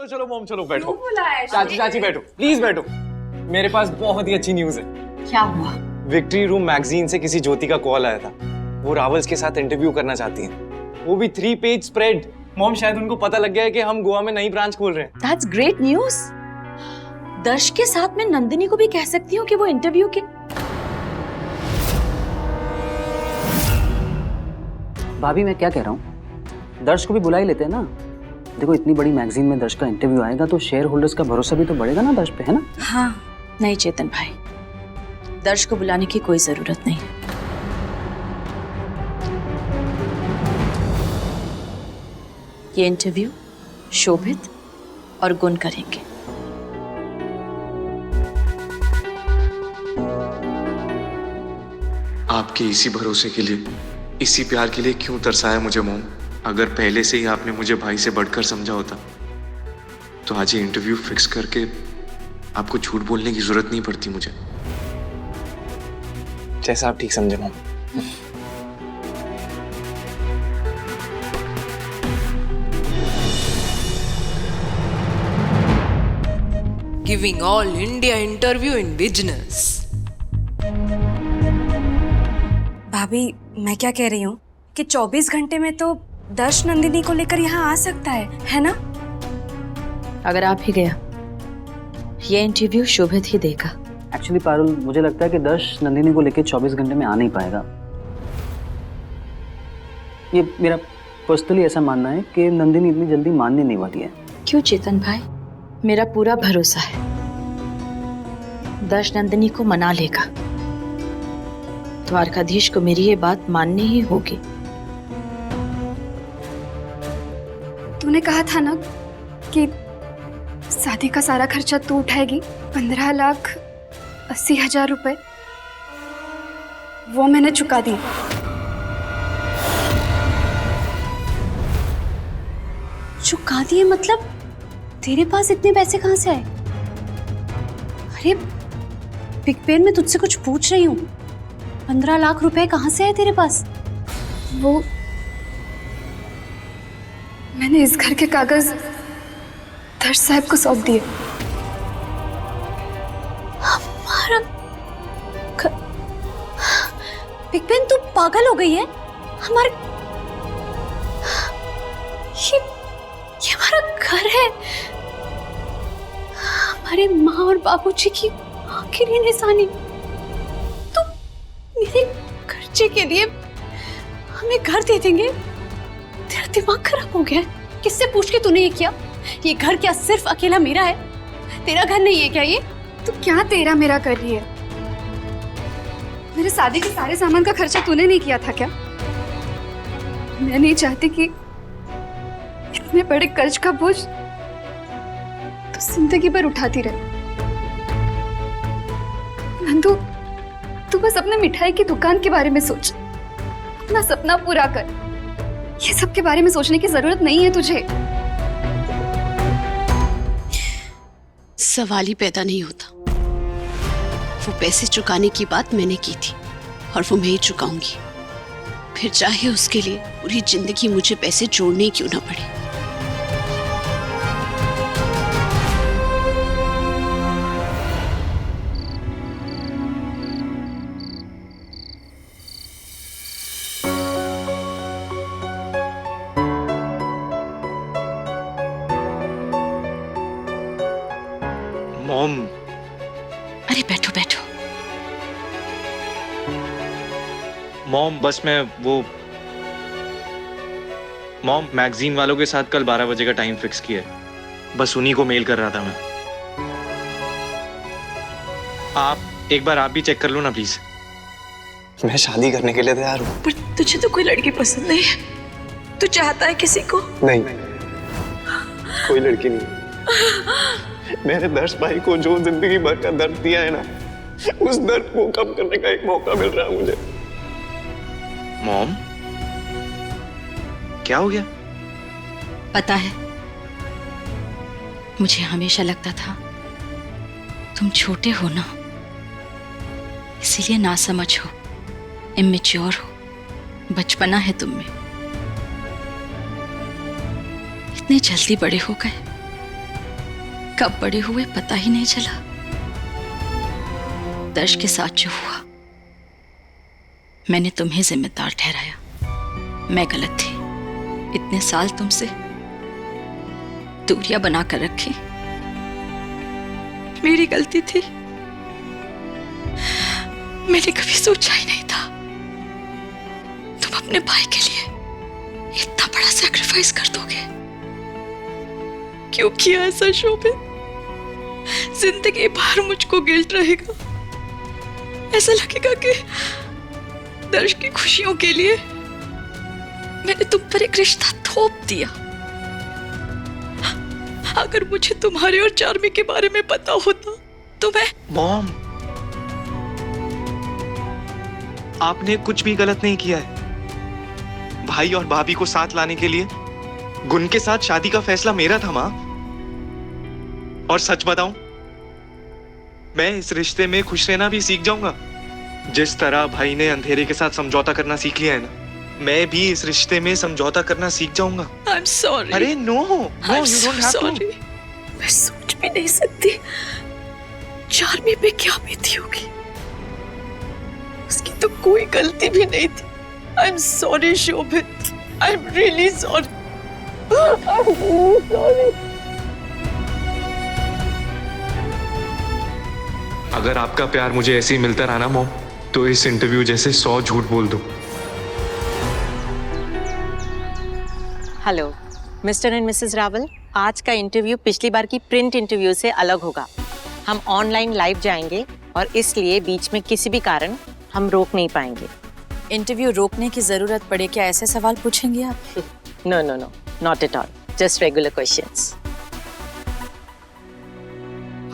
चलो मॉम, चलो बैठो। क्यों बुलाया? चाची चाची बैठो, प्लीज बैठो। मेरे पास बहुत ही अच्छी न्यूज है। क्या हुआ? विक्ट्री रूम मैगजीन से किसी ज्योति का कॉल आया था। वो रावल्स के साथ इंटरव्यू करना चाहती हैं, वो भी 3 पेज स्प्रेड। मॉम, शायद उनको पता लग गया है कि हम गोवा में नई ब्रांच खोल रहे हैं। That's great news. दर्श के साथ मैं नंदिनी को भी कह सकती हूँ कि वो इंटरव्यू के। भाभी मैं क्या कह रहा हूँ, दर्श को भी बुला ही लेते हैं ना। देखो इतनी बड़ी मैगजीन में दर्श का इंटरव्यू आएगा तो शेयर होल्डर्स का भरोसा भी तो बढ़ेगा ना दर्श पे, है ना? हाँ, नहीं चेतन भाई, दर्श को बुलाने की कोई जरूरत नहीं है। ये इंटरव्यू शोभित और गुण करेंगे। आपके इसी भरोसे के लिए, इसी प्यार के लिए क्यों तरसाया मुझे मॉम? अगर पहले से ही आपने मुझे भाई से बढ़कर समझा होता तो आज ये इंटरव्यू फिक्स करके आपको झूठ बोलने की जरूरत नहीं पड़ती मुझे। जैसा आप ठीक समझे mom. Giving all India interview in business. भाभी मैं क्या कह रही हूँ कि 24 घंटे में तो दर्श नंदिनी को लेकर यहाँ आ सकता है ना? अगर आप ही गया, ये इंटरव्यू शोभित ही देगा। एक्चुअली पारुल, मुझे लगता है कि दर्श नंदिनी को लेकर 24 घंटे में आ नहीं पाएगा। ये मेरा पर्सनली ऐसा मानना है कि नंदिनी इतनी जल्दी मानने नहीं वाली है। क्यों चेतन भाई, मेरा पूरा भरोसा है दर्श नंदिनी को मना लेगा। द्वारकाधीश को मेरी ये बात माननी ही होगी। तूने कहा था ना कि शादी का सारा खर्चा तू उठाएगी, 15,80,000 रुपए, वो मैंने चुका दी। चुका दिए मतलब? तेरे पास इतने पैसे कहाँ से आए? अरे बिग पेन में तुझसे कुछ पूछ रही हूँ, 15 लाख रुपए कहाँ से आए तेरे पास? वो मैंने इस घर के कागज दर्श साहब को सौंप दिए। हमारा बिग पेन, तू पागल हो गई है? ये हमारा घर है, हमारे माँ और बाबूजी की आखिरी निशानी। तो मेरे खर्चे के लिए हमें घर दे देंगे? तेरा दिमाग खराब हो गया है? किससे पूछ के तूने ये किया? ये घर क्या सिर्फ अकेला मेरा है? तेरा घर नहीं है क्या ये? तू क्या तेरा मेरा कर रही है? मेरे शादी के सारे सामान का खर्चा तूने नहीं किया था क्या? मैं नहीं चाहती कि इतने बड़े कर्ज का बोझ तो जिंदगी भर उठाती रहे। नंदू, तू बस अपने मिठाई की दुकान के बारे में सोच, अपना सपना पूरा कर। ये सब के बारे में सोचने की जरूरत नहीं है तुझे। सवाल ही पैदा नहीं होता। वो पैसे चुकाने की बात मैंने की थी और वो मैं ही चुकाऊंगी, फिर चाहे उसके लिए पूरी जिंदगी मुझे पैसे जोड़ने क्यों ना पड़े। मॉम, अरे बैठो बैठो। मॉम बस मैं मॉम मैगजीन वालों के साथ कल 12 बजे का टाइम फिक्स किया है, बस उन्हीं को मेल कर रहा था मैं। आप एक बार आप भी चेक कर लो ना प्लीज। मैं शादी करने के लिए तैयार हूँ। पर तुझे तो कोई लड़की पसंद नहीं है, तू चाहता है किसी को? नहीं, कोई लड़की नहीं। मेरे दर्श भाई को जो जिंदगी भर का दर्द दिया है ना, उस दर्द को कम करने का एक मौका मिल रहा है मुझे। मॉम, क्या हो गया? पता है, मुझे हमेशा लगता था तुम छोटे हो ना, इसीलिए नासमझ हो, इमेच्योर हो, बचपना है तुम में। इतने जल्दी बड़े हो गए, कब बड़े हुए पता ही नहीं चला। दर्श के साथ जो हुआ, मैंने तुम्हें जिम्मेदार ठहराया। मैं गलत थी। इतने साल तुमसे दूरियां बनाकर रखी, मेरी गलती थी। मैंने कभी सोचा ही नहीं था तुम अपने भाई के लिए इतना बड़ा सैक्रिफाइस कर दोगे। क्यों किया ऐसा शोभित? जिंदगी भर मुझको गिल्ट रहेगा। ऐसा लगेगा कि दर्श की खुशियों के लिए मैंने तुम पर एक रिश्ता थोप दिया। अगर मुझे तुम्हारे और चार्मी के बारे में पता होता तो मैं। मॉम, आपने कुछ भी गलत नहीं किया है। भाई और भाभी को साथ लाने के लिए गुन के साथ शादी का फैसला मेरा था मां। और सच बताऊं, मैं इस रिश्ते में खुश रहना भी सीख जाऊंगा। जिस तरह भाई ने अंधेरे के साथ समझौता करना सीख लिया है ना, मैं भी इस रिश्ते में समझौता करना सीख जाऊंगा। I'm sorry. अरे no, I'm you so don't have to. sorry. मैं सोच भी नहीं सकती चार्मी पे क्या बीती होगी। उसकी तो कोई गलती भी नहीं थी। I'm sorry Shobhit. I'm really sorry. I'm really sorry. अगर आपका प्यार मुझे ऐसे ही मिलता रहा ना मॉम, तो इस इंटरव्यू जैसे 100 झूठ बोल दूं। Hello mister and Mrs Rawal, आज का इंटरव्यू पिछली बार की प्रिंट इंटरव्यू से अलग होगा। हम ऑनलाइन लाइव जाएंगे और इसलिए बीच में किसी भी कारण हम रोक नहीं पाएंगे। इंटरव्यू रोकने की जरूरत पड़े क्या ऐसे सवाल पूछेंगे आप? No no no, not at all, just regular questions.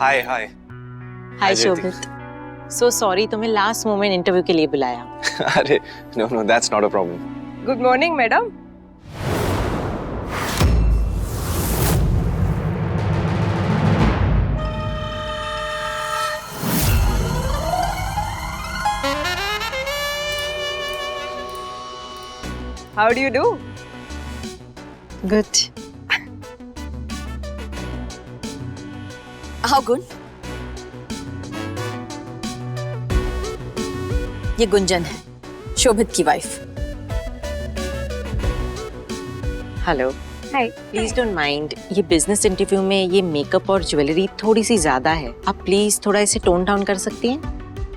Hi hi Hi, Jyoti. Shobhit, so sorry तुम्हें लास्ट मोमेंट इंटरव्यू के लिए बुलाया। अरे no, that's not a problem. Good morning madam. How do you do? Good. How good? ये गुंजन है, शोभित की wife. Hello. Hi. Please don't mind, ये business interview में ये मेकअप और ज्वेलरी थोड़ी सी ज्यादा है। आप प्लीज थोड़ा इसे टोन डाउन कर सकती हैं?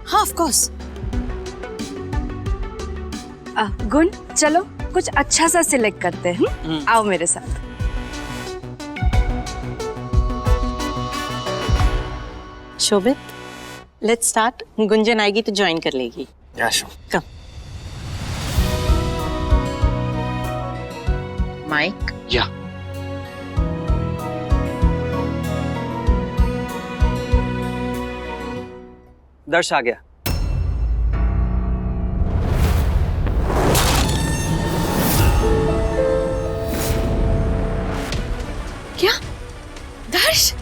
हाँ, ऑफ कोर्स। गुण, चलो कुछ अच्छा सा सिलेक्ट करते हैं। आओ मेरे साथ। शोभित, लेट्स स्टार्ट। गुंजन आएगी तो ज्वाइन कर लेगी। या श्योर। कम। माइक। या दर्श आ गया। क्या? दर्श?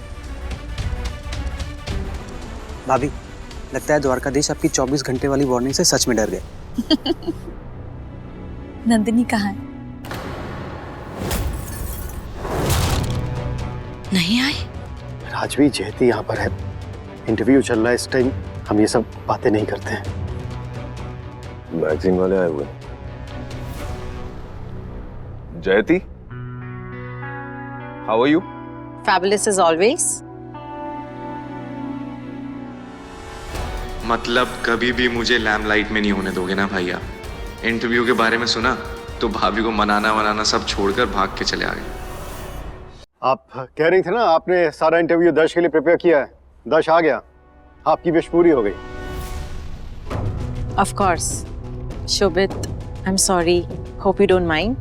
भाभी, लगता है द्वारकाधीश आपकी 24 घंटे वाली वार्निंग से सच में डर गए। नंदिनी कहाँ है? नहीं आई? राजवी, जयती यहाँ पर है। इंटरव्यू चल रहा है इस टाइम, हम ये सब बातें नहीं करते हैं। मैगजीन वाले आए हुए। Jayati, how are you? Fabulous as always. मतलब कभी भी मुझे लैम्पलाइट में नहीं होने दोगे ना भाई आप? इंटरव्यू के बारे में सुना तो भाभी को मनाना सब छोड़कर भाग के चले आ गए। आप कह रही थे ना, आपने सारा इंटरव्यू दर्श के लिए प्रिपेयर किया है। दर्श आ गया, आपकी विश पूरी हो गई। Of course. Shobit, I'm sorry. Hope you don't mind.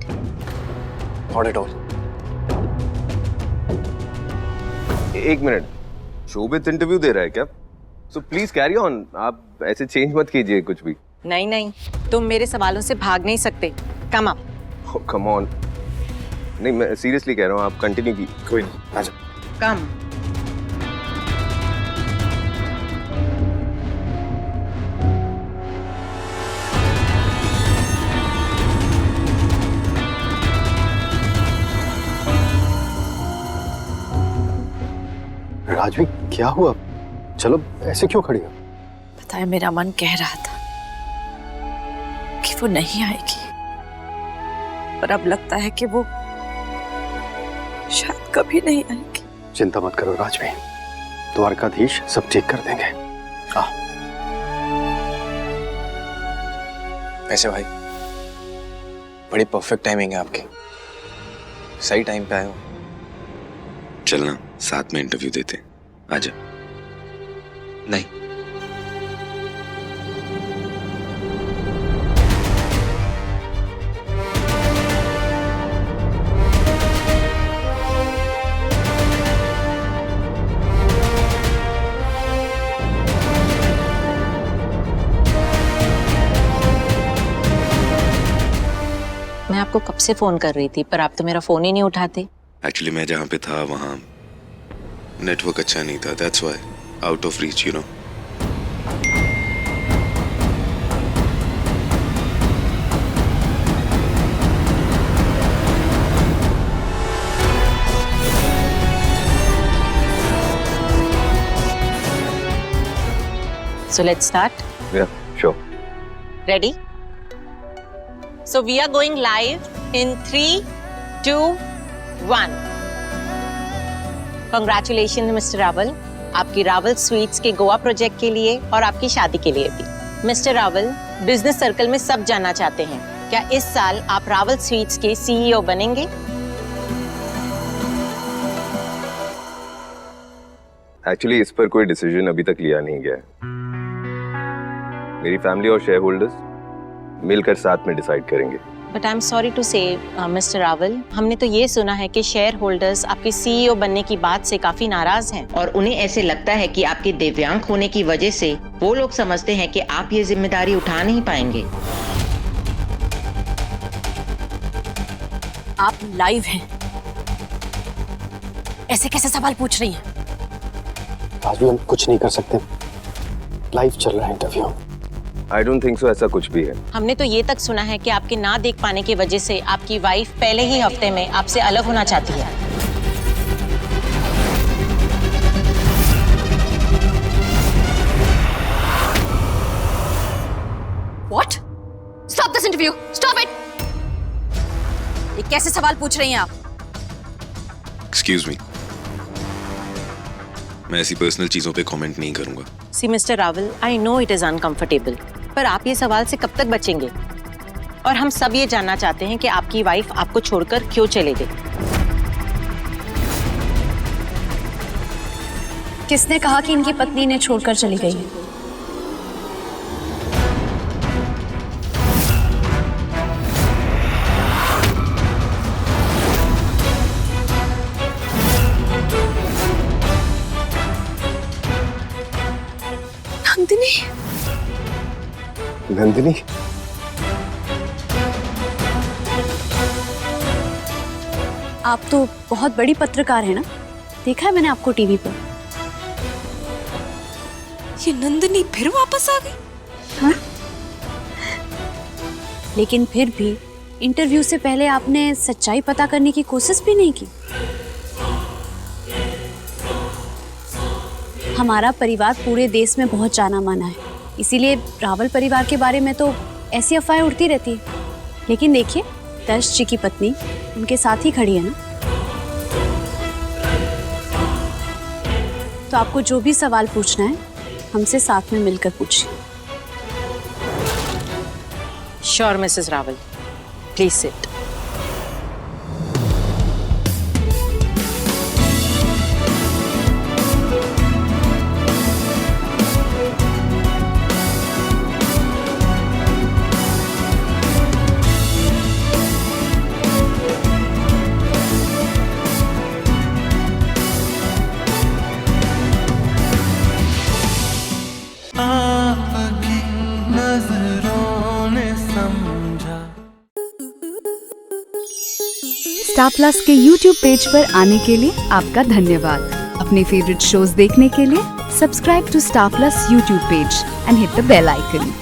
Not at all. एक मिनट, शोभित इंटरव्यू दे रहा है क्या? So please carry on. आप ऐसे चेंज मत कीजिए कुछ भी। नहीं नहीं, तुम मेरे सवालों से भाग नहीं सकते। Come up. Come on. नहीं, मैं सीरियसली कह रहा हूँ, आप कंटिन्यू की। कोई नहीं, आ जाओ। कम। राजवी क्या हुआ? चलो ऐसे क्यों खड़ी हो? पता है मेरा मन कह रहा था कि वो नहीं आएगी, पर अब लगता है कि वो शायद कभी नहीं आएगी। चिंता मत करो राजवी, द्वारकाधीश सब ठीक कर देंगे। वैसे भाई बड़ी परफेक्ट टाइमिंग है आपकी, सही टाइम पे आए हो। चलना साथ में इंटरव्यू देते, आजा। नहीं, मैं आपको कब से फोन कर रही थी, पर आप तो मेरा फोन ही नहीं उठाते। एक्चुअली मैं जहाँ पे था वहाँ नेटवर्क अच्छा नहीं था, that's why out of reach, you know. So let's start. Yeah, sure. Ready? So we are going live in 3, 2, 1. Congratulations, Mr. Rawal, आपकी रावल स्वीट्स के गोवा प्रोजेक्ट के लिए और आपकी शादी के लिए भी। मिस्टर रावल, बिजनेस सर्कल में सब जानना चाहते हैं, क्या इस साल आप रावल स्वीट्स के सीईओ बनेंगे? एक्चुअली इस पर कोई डिसीजन अभी तक लिया नहीं गया है। मेरी फैमिली और शेयर होल्डर्स मिलकर साथ में डिसाइड करेंगे। But I am sorry to say mister Rawal, हमने तो ये सुना है कि शेयर होल्डर्स आपके सीईओ बनने की बात से काफी नाराज हैं और उन्हें ऐसे लगता है कि आपके दिव्यांग होने की वजह से वो लोग समझते हैं कि आप ये जिम्मेदारी उठा नहीं पाएंगे। आप लाइव हैं, ऐसे कैसे सवाल पूछ रही हैं? राजवी हम कुछ नहीं कर सकते, लाइव चल रहा है interview. I don't think so ऐसा कुछ भी है। हमने तो ये तक सुना है कि आपके ना देख पाने की वजह से आपकी वाइफ पहले ही हफ्ते में आपसे अलग होना चाहती है। What? Stop this interview! Stop it! ये कैसे सवाल पूछ रही हैं आप? एक्सक्यूज मी, मैं ऐसी पर्सनल चीजों पे कमेंट नहीं करूंगा। See mister Rawal, I know it is uncomfortable, पर आप ये सवाल से कब तक बचेंगे? और हम सब ये जानना चाहते हैं कि आपकी वाइफ आपको छोड़कर क्यों चले गई? किसने कहा कि इनकी पत्नी ने छोड़कर चली गई है? नंदिनी, नंदिनी, आप तो बहुत बड़ी पत्रकार है ना, देखा है मैंने आपको टीवी पर। ये नंदिनी फिर वापस आ गई? हाँ? लेकिन फिर भी इंटरव्यू से पहले आपने सच्चाई पता करने की कोशिश भी नहीं की। हमारा परिवार पूरे देश में बहुत जाना माना है, इसीलिए रावल परिवार के बारे में तो ऐसी अफवाहें उड़ती रहती है। लेकिन देखिए, दर्श जी की पत्नी उनके साथ ही खड़ी है ना। तो आपको जो भी सवाल पूछना है हमसे साथ में मिलकर पूछिए। Sure Mrs Rawal, please sit. Star plus के YouTube पेज पर आने के लिए आपका धन्यवाद। अपने फेवरेट शोज देखने के लिए subscribe to star plus YouTube page and hit the bell icon.